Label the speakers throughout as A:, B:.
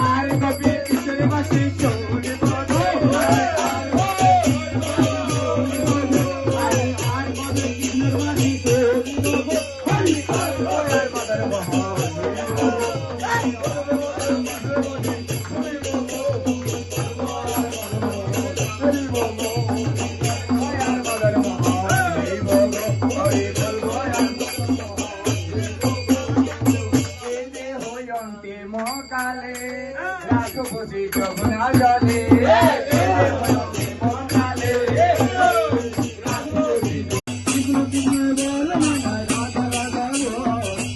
A: আর কবি কিশোর বাসি চৌড়ে বলো আর কবি কিশোর বাসি মকালে রাখো বুঝি যমুনা জলে মকালে রাখো বুঝি কৃষ্ণ কৃষ্ণ বল মাতা রাধা রাধা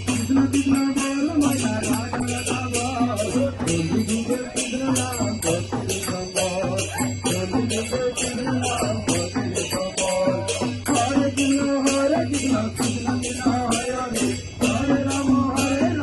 A: কৃষ্ণ কৃষ্ণ বল মাতা রাধা রাধা জলদি জলদি কৃষ্ণ নাম করতে সম্বল জলদি জলদি কৃষ্ণ নাম করতে সম্বল হরে কৃষ্ণ কৃষ্ণ কৃষ্ণ হরে হরে হরে রাম হরে রাম